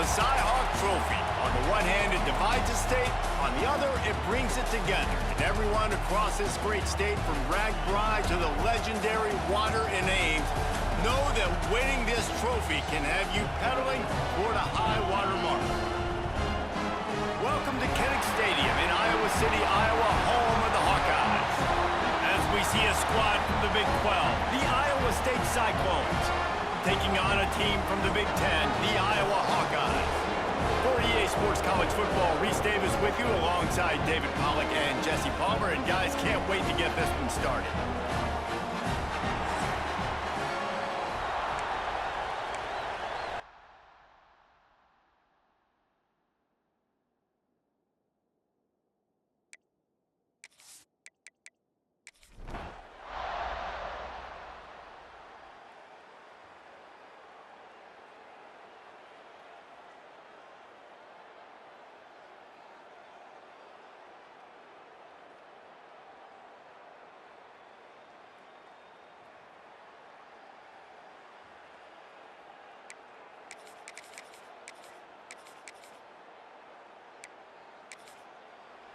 The Cy-Hawk Trophy. On the one hand, it divides a state. On the other, it brings it together. And everyone across this great state, from RAGBRAI to the legendary Water and Ames, know that winning this trophy can have you pedaling toward a high water mark. Welcome to Kinnick Stadium in Iowa City, Iowa, home of the Hawkeyes. As we see a squad from the Big 12, the Iowa State Cyclones, taking on a team from the Big 10, the Iowa Hawkeyes. For EA Sports College Football, Reese Davis with you alongside David Pollack and Jesse Palmer. And guys, can't wait to get this one started.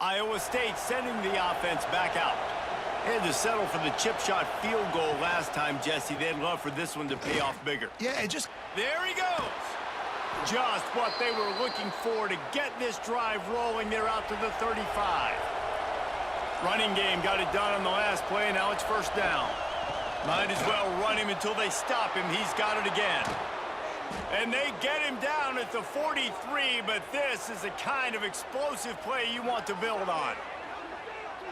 Iowa State sending the offense back out. Had to settle for the chip shot field goal last time, Jesse. They'd love for this one to pay off bigger. Yeah, it just... There he goes! Just what they were looking for to get this drive rolling. They're out to the 35. Running game got it done on the last play. Now it's first down. Might as well run him until they stop him. He's got it again. And they get him down at the 43, but this is the kind of explosive play you want to build on.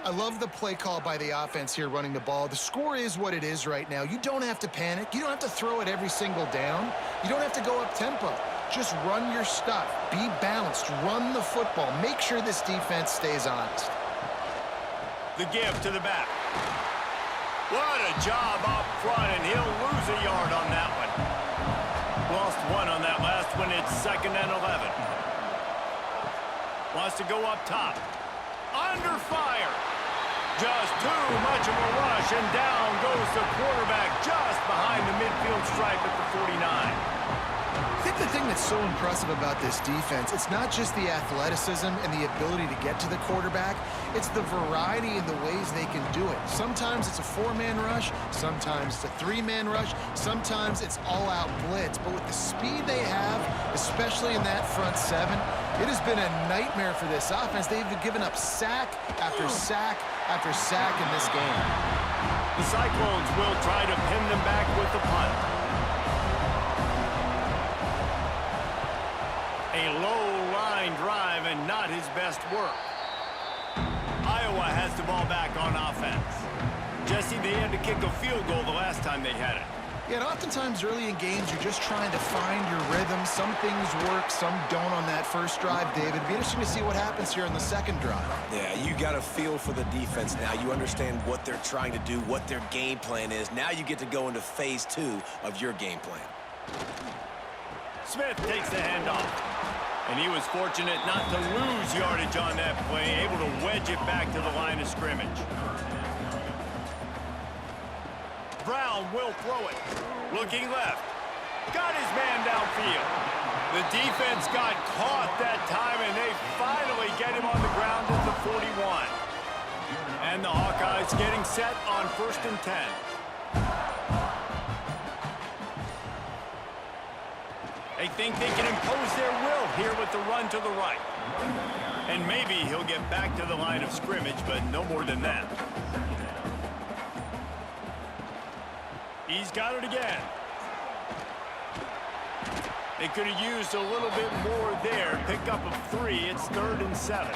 I love the play call by the offense here running the ball. The score is what it is right now. You don't have to panic. You don't have to throw it every single down. You don't have to go up tempo. Just run your stuff. Be balanced. Run the football. Make sure this defense stays honest. The give to the back. What a job up front, and he'll lose a yard on that one. Lost one on that last one. It's 2nd and 11. Wants to go up top. Under fire. Just too much of a rush, and down goes the quarterback just behind the midfield stripe at the 49. I think the thing that's so impressive about this defense, it's not just the athleticism and the ability to get to the quarterback, it's the variety in the ways they can do it. Sometimes it's a 4-man rush, sometimes it's a 3-man rush, sometimes it's all-out blitz. But with the speed they have, especially in that front 7, it has been a nightmare for this offense. They've given up sack after sack after sack in this game. The Cyclones will try to pin them back with the punt. A low-line drive and not his best work. Iowa has the ball back on offense. Jesse, they had to kick a field goal the last time they had it. Yeah, and oftentimes early in games, you're just trying to find your rhythm. Some things work, some don't on that first drive, David. It'd be interesting to see what happens here on the second drive. Yeah, you got a feel for the defense now. You understand what they're trying to do, what their game plan is. Now you get to go into phase 2 of your game plan. Smith takes the handoff. And he was fortunate not to lose yardage on that play, able to wedge it back to the line of scrimmage. Brown will throw it. Looking left. Got his man downfield. The defense got caught that time, and they finally get him on the ground at the 41. And the Hawkeyes getting set on 1st and 10. They think they can impose their will here with the run to the right. And maybe he'll get back to the line of scrimmage, but no more than that. He's got it again. They could have used a little bit more there. Pick up a 3. It's 3rd and 7.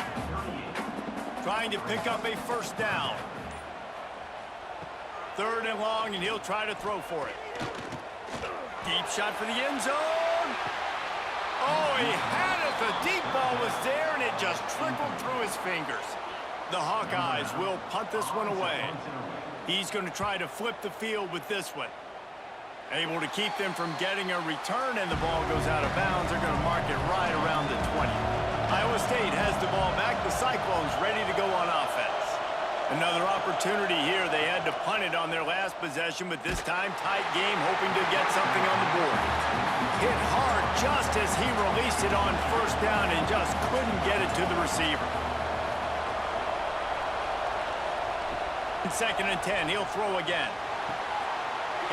Trying to pick up a first down. 3rd and long, and he'll try to throw for it. Deep shot for the end zone. Oh, he had it. The deep ball was there, and it just trickled through his fingers. The Hawkeyes will punt this one away. He's going to try to flip the field with this one. Able to keep them from getting a return, and the ball goes out of bounds. They're going to mark it right around the 20. Iowa State has the ball back. The Cyclones ready to go on offense. Another opportunity here. They had to punt it on their last possession, but this time tight game, hoping to get something on the board. Hit hard just as he released it on first down and just couldn't get it to the receiver. In 2nd and 10, he'll throw again.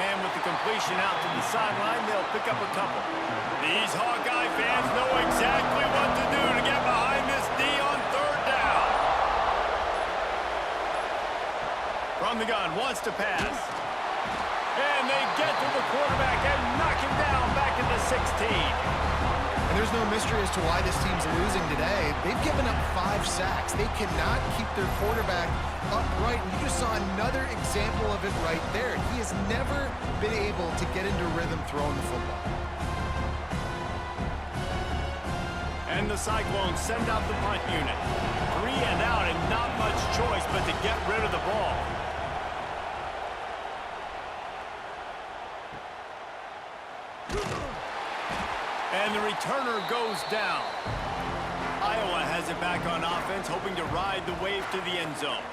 And with the completion out to the sideline, they'll pick up a couple. These Hawkeye fans know exactly what to do to get behind this D on 3rd down. From the gun, wants to pass. And they get to the quarterback and knock him down back at the 16. And there's no mystery as to why this team's losing today. They've given up 5 sacks. They cannot keep their quarterback upright. And you just saw another example of it right there. He has never been able to get into rhythm throwing the football. And the Cyclones send out the punt unit. 3 and out and not much choice but to get rid of the ball. And the returner goes down. Iowa has it back on offense, hoping to ride the wave to the end zone.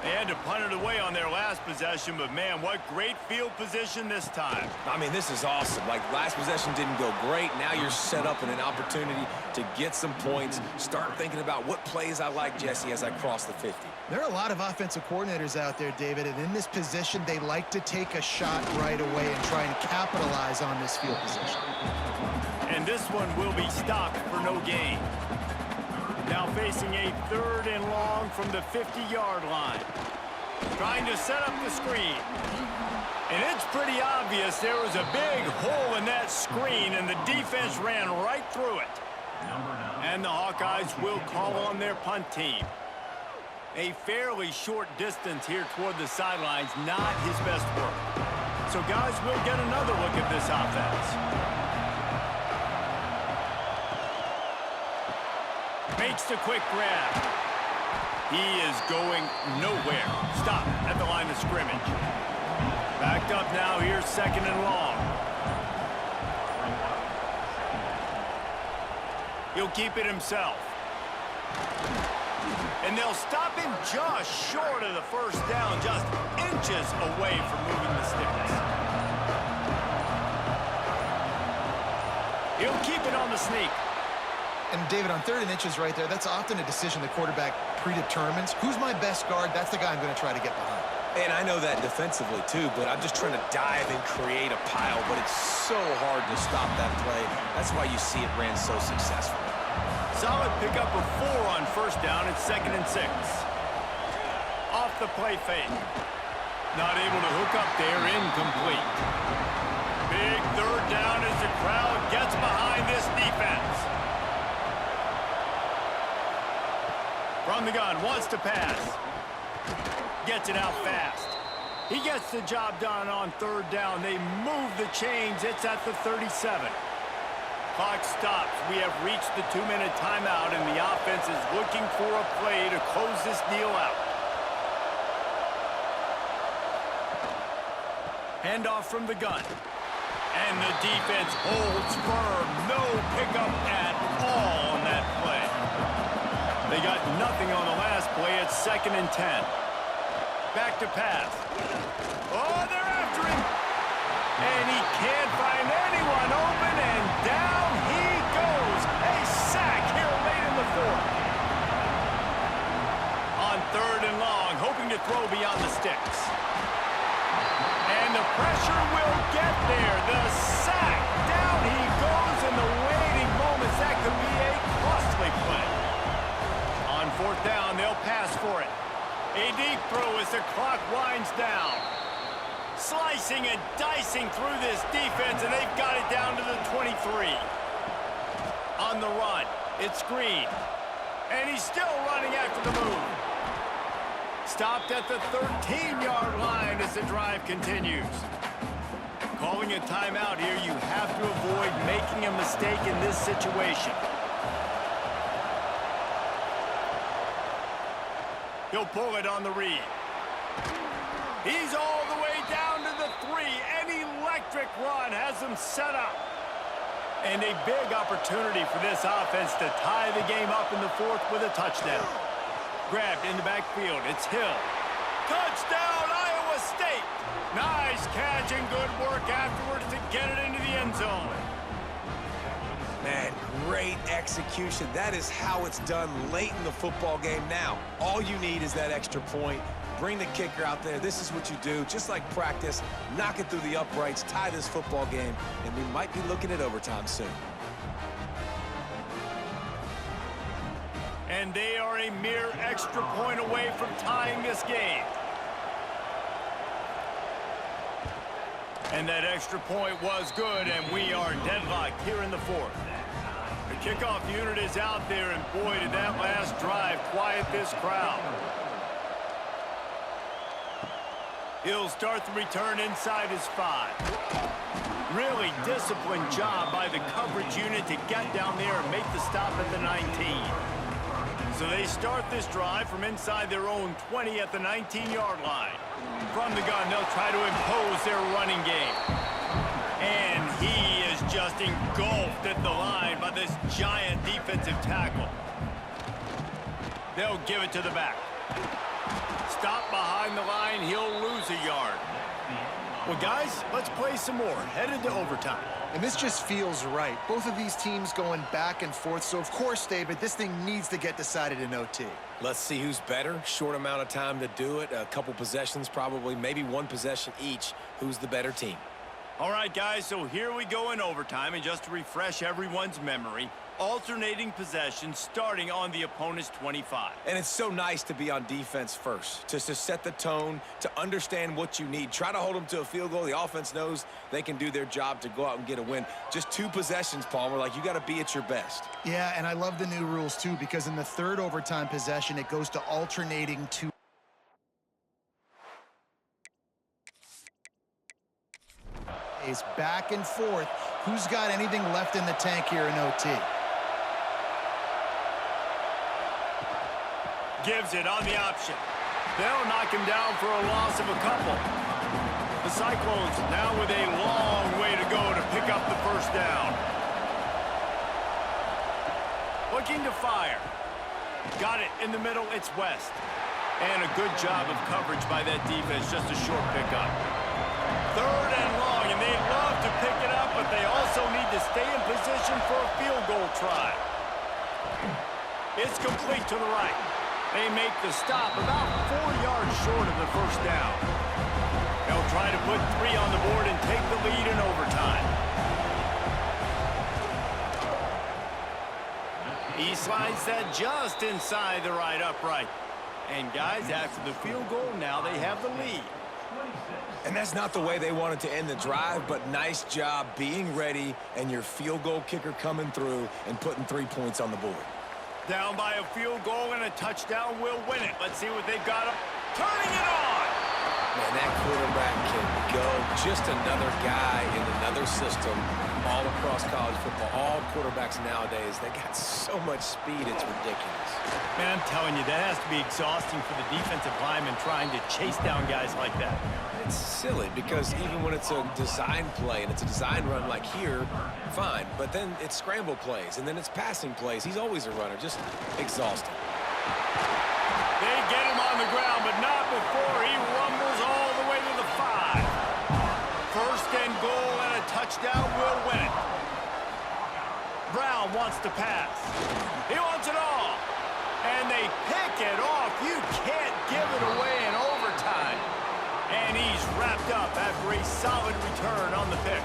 They had to punt it away on their last possession, but man, what great field position this time. I mean, this is awesome. Like, last possession didn't go great. Now you're set up in an opportunity to get some points. Start thinking about what plays I like, Jesse, as I cross the 50. There are a lot of offensive coordinators out there, David, and in this position, they like to take a shot right away and try and capitalize on this field position. And this one will be stopped for no gain. Now facing a 3rd and long from the 50-yard line. Trying to set up the screen. And it's pretty obvious there was a big hole in that screen, and the defense ran right through it. And the Hawkeyes will call on their punt team. A fairly short distance here toward the sidelines, not his best work. So guys, we'll get another look at this offense. Makes the quick grab. He is going nowhere. Stop at the line of scrimmage. Backed up now, here's 2nd and long. He'll keep it himself. And they'll stop him just short of the first down, just inches away from moving the sticks. He'll keep it on the sneak. And David, on 3rd and inches right there, that's often a decision the quarterback predetermines. Who's my best guard? That's the guy I'm going to try to get behind. And I know that defensively, too, but I'm just trying to dive and create a pile, but it's so hard to stop that play. That's why you see it ran so successfully. Solid pickup of 4 on first down. It's 2nd and 6. Off the play fake. Not able to hook up there, incomplete. Big 3rd down as the crowd gets behind this defense. From the gun, wants to pass. Gets it out fast. He gets the job done on 3rd down. They move the chains. It's at the 37. Clock stops. We have reached the 2-minute timeout, and the offense is looking for a play to close this deal out. Handoff from the gun. And the defense holds firm. No pickup at all on that play. They got nothing on the last play. It's 2nd and 10. Back to pass. Oh, they're after him. And he can't find anyone open, and down he goes. A sack here late in the 4th. On 3rd and long, hoping to throw beyond the sticks. And the pressure will get there. The sack. Down he goes in the waiting moments. That could be a costly play. On 4th down, they'll pass for it. A deep throw as the clock winds down. Slicing and dicing through this defense, and they've got it down to the 23. On the run, it's Green. And he's still running after the move. Stopped at the 13-yard line as the drive continues. Calling a timeout here, you have to avoid making a mistake in this situation. He'll pull it on the read. He's all the way down to the 3. An electric run has him set up. And a big opportunity for this offense to tie the game up in the 4th with a touchdown. Grabbed in the backfield. It's Hill. Touchdown, Iowa State. Nice catch and good work afterwards to get it into the end zone. Man, great execution. That is how it's done late in the football game now. All you need is that extra point. Bring the kicker out there. This is what you do. Just like practice, knock it through the uprights, tie this football game, and we might be looking at overtime soon. And they are a mere extra point away from tying this game. And that extra point was good, and we are deadlocked here in the fourth. The kickoff unit is out there, and boy, did that last drive quiet this crowd. He'll start the return inside his 5. Really disciplined job by the coverage unit to get down there and make the stop at the 19. So they start this drive from inside their own 20 at the 19-yard line. From the gun, they'll try to impose their running game. And he is just engulfed at the line by this giant defensive tackle. They'll give it to the back. Stop behind the line, he'll lose a yard. Well, guys, let's play some more. Headed to overtime. And this just feels right. Both of these teams going back and forth. So, of course, David, this thing needs to get decided in OT. Let's see who's better. Short amount of time to do it. A couple possessions probably, maybe one possession each. Who's the better team? All right, guys, so here we go in overtime. And just to refresh everyone's memory, alternating possessions starting on the opponent's 25. And it's so nice to be on defense first, to set the tone, to understand what you need. Try to hold them to a field goal. The offense knows they can do their job to go out and get a win. Just 2 possessions, Palmer, like you got to be at your best. Yeah, and I love the new rules, too, because in the third overtime possession, it goes to alternating 2. Is back and forth. Who's got anything left in the tank here in OT? Gives it on the option. They'll knock him down for a loss of a couple. The Cyclones now with a long way to go to pick up the first down. Looking to fire. Got it in the middle, it's West. And a good job of coverage by that defense, just a short pickup. Third and long, and they'd love to pick it up, but they also need to stay in position for a field goal try. It's complete to the right. They make the stop about 4 yards short of the first down. They'll try to put 3 on the board and take the lead in overtime. He slides that just inside the right upright. And guys, after the field goal, now they have the lead. And that's not the way they wanted to end the drive, but nice job being ready and your field goal kicker coming through and putting 3 points on the board. Down by a field goal and a touchdown will win it. Let's see what they've got up. Turning it on! Man, that quarterback can go. Just another guy in another system all across college football. All quarterbacks nowadays, they got so much speed, it's ridiculous. Man, I'm telling you, that has to be exhausting for the defensive lineman trying to chase down guys like that. It's silly because even when it's a design play and it's a design run like here, fine. But then it's scramble plays and then it's passing plays. He's always a runner, just exhausting. They get him on the ground, but not before he rumbles all the way to the 5. First and goal and a touchdown will win it. Brown wants to pass. He wants it all. And they pick it off. You can't give it away in overtime. And he's wrapped up after a solid return on the pick.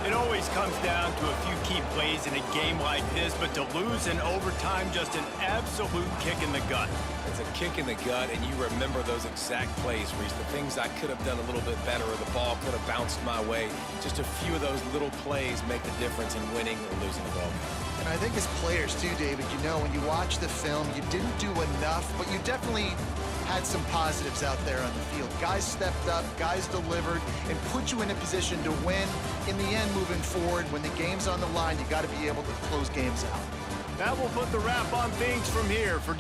It always comes down to a few key plays in a game like this, but to lose in overtime, just an absolute kick in the gut. It's a kick in the gut, and you remember those exact plays, Reese. The things I could have done a little bit better, or the ball could have bounced my way. Just a few of those little plays make the difference in winning or losing the ball. And I think as players, too, David, you know, when you watch the film, you didn't do enough, but you definitely had some positives out there on the field. Guys stepped up, guys delivered, and put you in a position to win. In the end, moving forward, when the game's on the line, you got to be able to close games out. That will put the wrap on things from here for